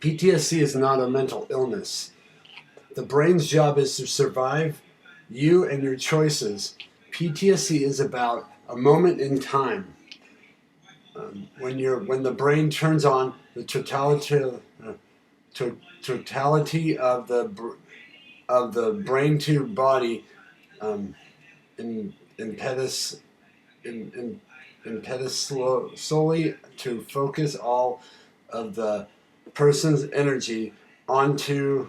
PTSD is not a mental illness. The brain's job is to survive you and your choices. PTSD is about a moment in time when the brain turns on the totality of the brain to body in impetus solely to focus all of the person's energy onto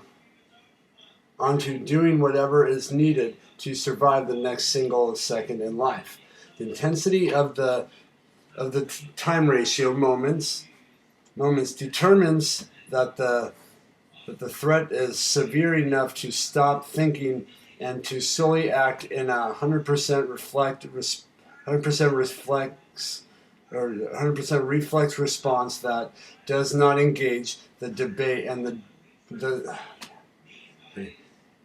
doing whatever is needed to survive the next single second in life. The intensity of the time ratio moments determines that the threat is severe enough to stop thinking and to solely act in a 100% reflex response that does not engage the debate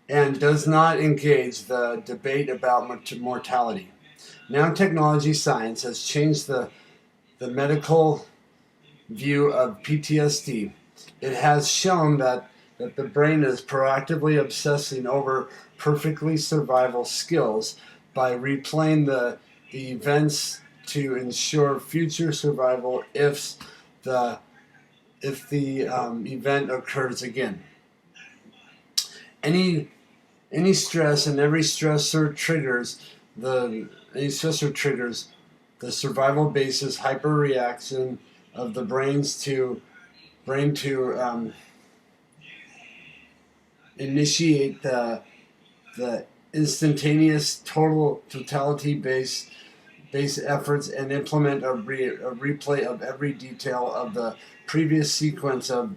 and does not engage the debate about mortality. Now technology science has changed the medical view of PTSD. It has shown that the brain is proactively obsessing over perfectly survival skills by replaying the events to ensure future survival if the event occurs again. Any stress and every stressor triggers the survival basis hyperreaction of the brain to initiate the instantaneous totality base efforts and implement a replay of every detail of the previous sequence of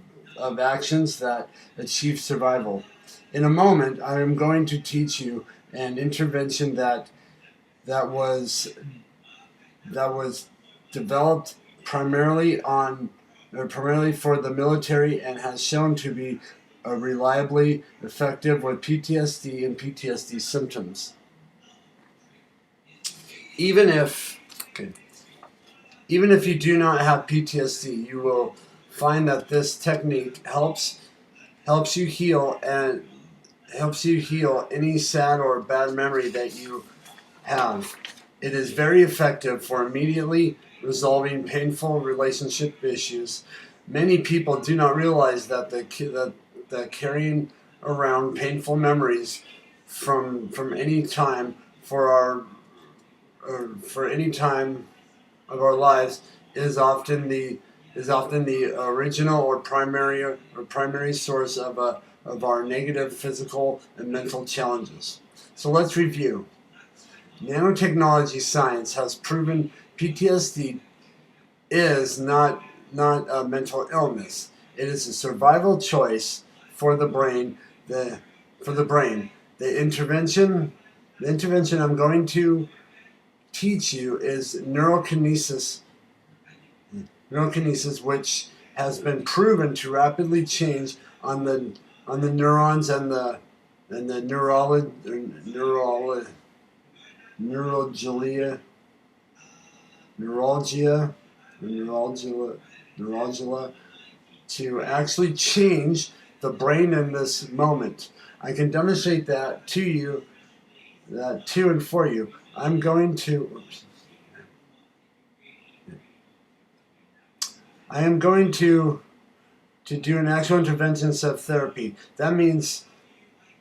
actions that achieve survival. In a moment, I am going to teach you an intervention that was developed primarily for the military and has shown to be reliably effective with PTSD and PTSD symptoms. Even if you do not have PTSD, you will find that this technique helps you heal any sad or bad memory that you have. It is very effective for immediately resolving painful relationship issues. Many people do not realize that that carrying around painful memories from any time for any time of our lives is often the original or primary source of our negative physical and mental challenges. So let's review. Nanotechnology science has proven PTSD is not a mental illness. It is a survival choice for the brain. The intervention I'm going to teach you is neurokinesis, which has been proven to rapidly change on the neurons and the neuralgia to actually change the brain in this moment. I can demonstrate that to and for you. I'm going to do an actual intervention instead of therapy. That means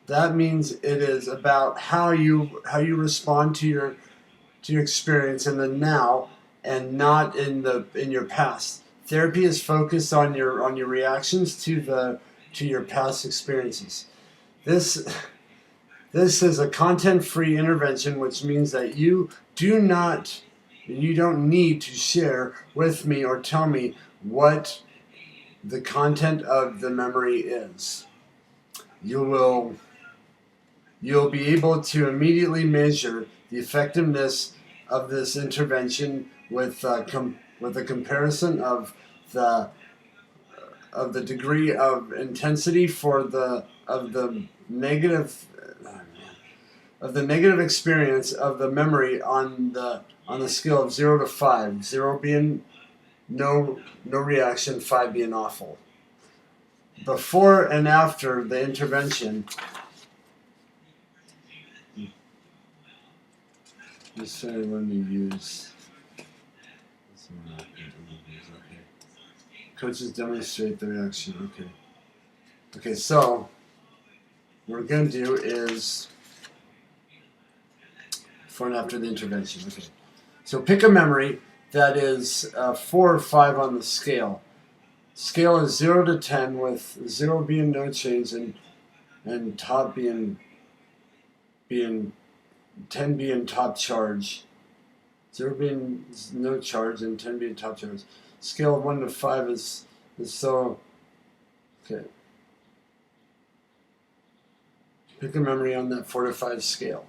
it is about how you respond to your experience in the now and not in your past. Therapy is focused on your reactions to your past experiences. This is a content-free intervention, which means that you don't need to share with me or tell me what the content of the memory is. You'll be able to immediately measure the effectiveness of this intervention with a comparison of the degree of intensity of the negative experience of the memory on the scale of 0 to 5. 0 being no reaction, 5 being awful. before and after the intervention. Just say when you use. Okay. Coaches demonstrate the reaction. Okay. Okay, so what we're going to do is before and after the intervention. Okay. So pick a memory that is 4 or 5 on the scale. Scale is 0 to 10, with 0 being no change and top being 10 being top charge. 0 being no charge and 10 being top charge. Scale of 1 to 5 is so. Okay. Pick a memory on that 4 to 5 scale.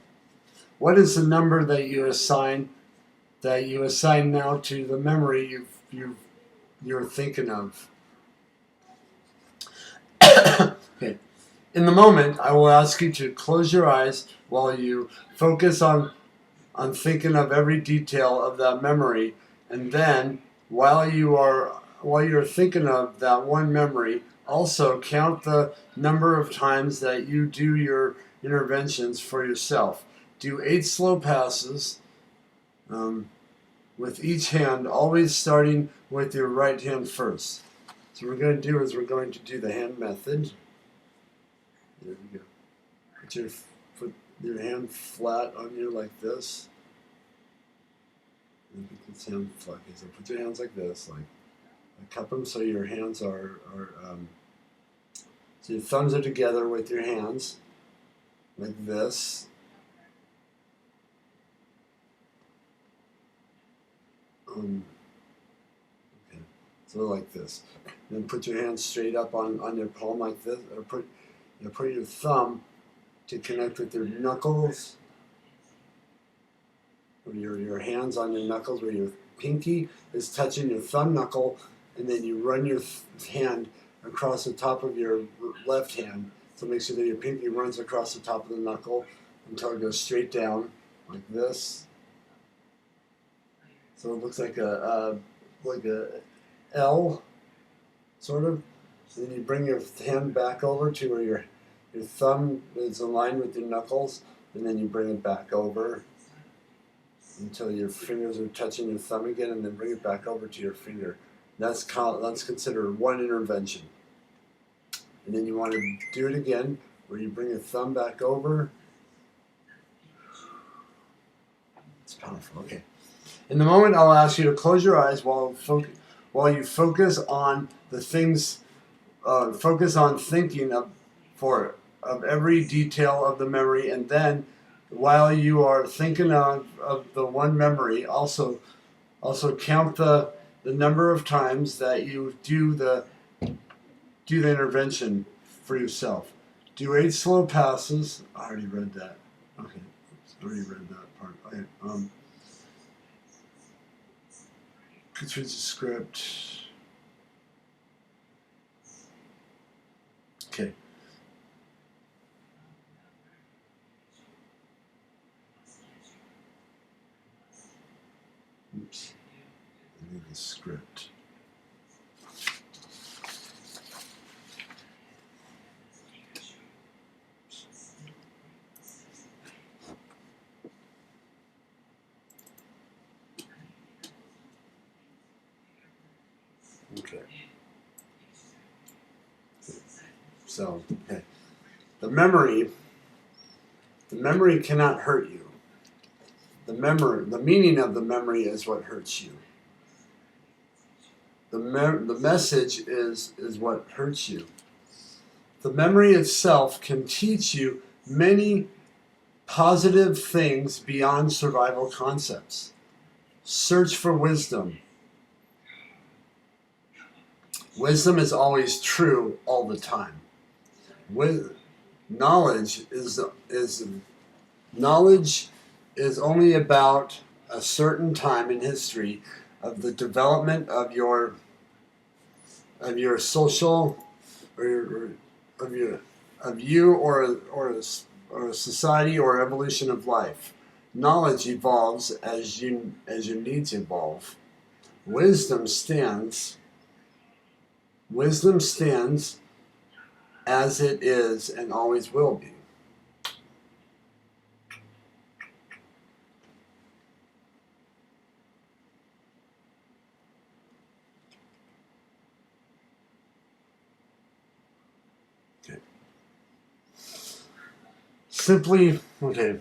What is the number that you assign now to the memory you're thinking of? Okay. In the moment, I will ask you to close your eyes while you focus on thinking of every detail of that memory, and then while you're thinking of that one memory, also count the number of times that you do your interventions for yourself. Do 8 slow passes with each hand, always starting with your right hand first. So what we're going to do is we're going to do the hand method. There we go. Put your hand flat on you like this. And put this hand flat. Okay, so put your hands like this, like cup them so your hands are so your thumbs are together with your hands, like this. Okay, so like this. Then put your hands straight up on your palm like this, or put your thumb to connect with your knuckles, or your hands on your knuckles, where your pinky is touching your thumb knuckle, and then you run your hand across the top of your left hand. So make sure that your pinky runs across the top of the knuckle until it goes straight down, like this. So it looks like a L, sort of. So then you bring your hand back over to where your thumb is aligned with your knuckles, and then you bring it back over until your fingers are touching your thumb again, and then bring it back over to your finger. That's considered one intervention. And then you want to do it again, where you bring your thumb back over. It's powerful. Okay. In the moment, I'll ask you to close your eyes while you focus on the things. Focus on thinking of every detail of the memory, and then while you are thinking of the one memory, also count the number of times that you do the intervention for yourself. Do 8 slow passes. I already read that. Okay, I already read that part. Okay. Switch the script. Okay. Oops. I need the script. Okay. So, okay. The memory cannot hurt you. The meaning of the memory is what hurts you. The message is what hurts you. The memory itself can teach you many positive things beyond survival concepts. Search for wisdom. Wisdom is always true all the time. Knowledge is only about a certain time in history of the development of your social or of you or a society or evolution of life. Knowledge evolves as your needs evolve. Wisdom stands as it is and always will be. Okay. Simply, okay.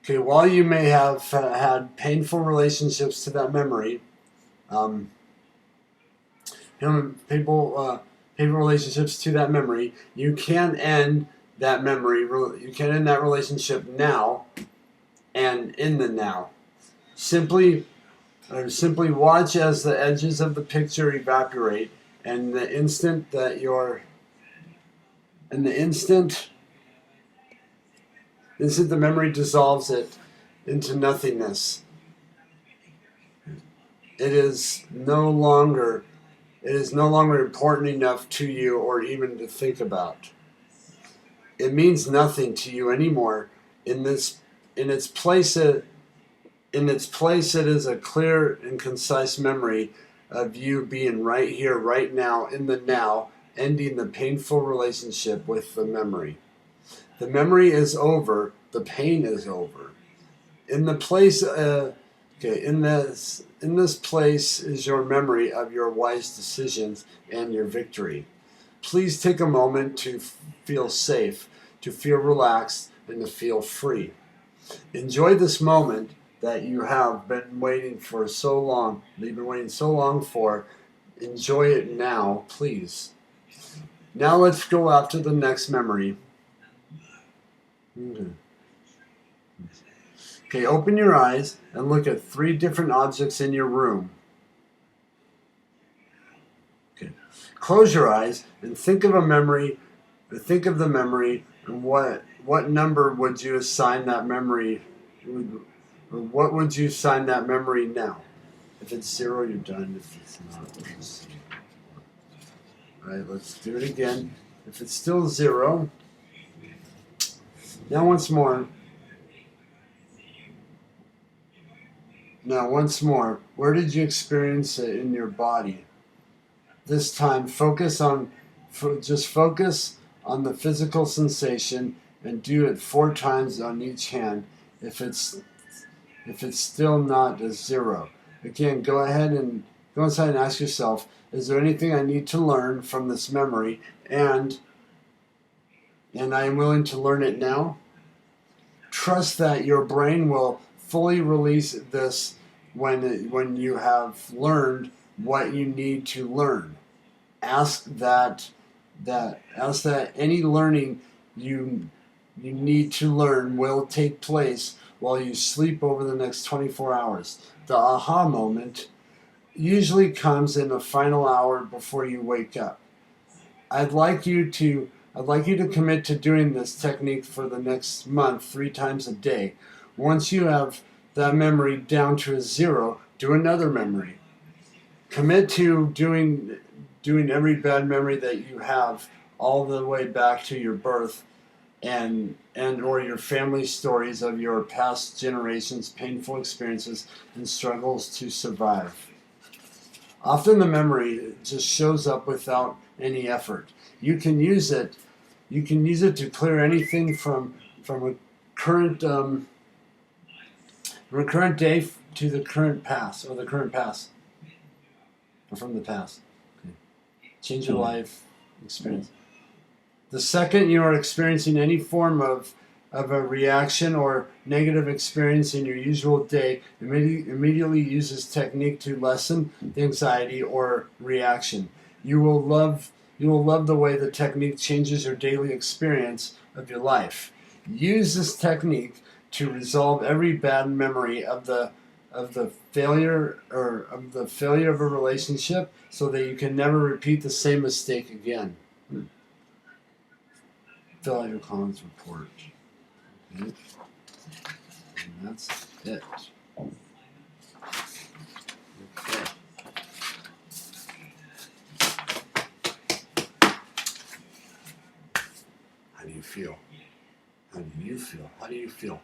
Okay, while you may have had painful relationships to that memory, painful relationships to that memory, you can end that memory. You can end that relationship now, and in the now. Simply watch as the edges of the picture evaporate, and the instant the memory dissolves it into nothingness. It is no longer important enough to you or even to think about. It means nothing to you anymore. In its place, it is a clear and concise memory of you being right here, right now, in the now, ending the painful relationship with the memory. The memory is over. The pain is over. In this place is your memory of your wise decisions and your victory. Please take a moment to feel safe, to feel relaxed, and to feel free. Enjoy this moment that you have been waiting for so long. You've been waiting so long for. Enjoy it now, please. Now let's go after the next memory. Okay, open your eyes and look at 3 different objects in your room. Okay. Close your eyes and think of a memory, or think of the memory, and what number would you assign that memory, or what would you assign that memory now? If it's 0, you're done. If it's not, alright, let's do it again. If it's still 0, now once more, where did you experience it in your body? This time, focus on the physical sensation and do it 4 times on each hand. If it's still not a 0, again, go inside and ask yourself, is there anything I need to learn from this memory, and I am willing to learn it now? Trust that your brain will fully release this when you have learned what you need to learn. Ask that any learning you need to learn will take place while you sleep over the next 24 hours. The aha moment usually comes in the final hour before you wake up. I'd like you to commit to doing this technique for the next month 3 times a day. Once you have that memory down to a 0, do another memory. Commit to doing every bad memory that you have all the way back to your birth, and or your family stories of your past generations' painful experiences and struggles to survive. Often the memory just shows up without any effort. You can use it to clear anything from a current day to the current past, or from the past. Okay. Change your life experience. The second you are experiencing any form of a reaction or negative experience in your usual day, immediately use this technique to lessen the anxiety or reaction. You will love the way the technique changes your daily experience of your life. Use this technique to resolve every bad memory of the failure of a relationship, so that you can never repeat the same mistake again. Fill out your comments report. Okay. And that's it. Okay. How do you feel? How do you feel? How do you feel?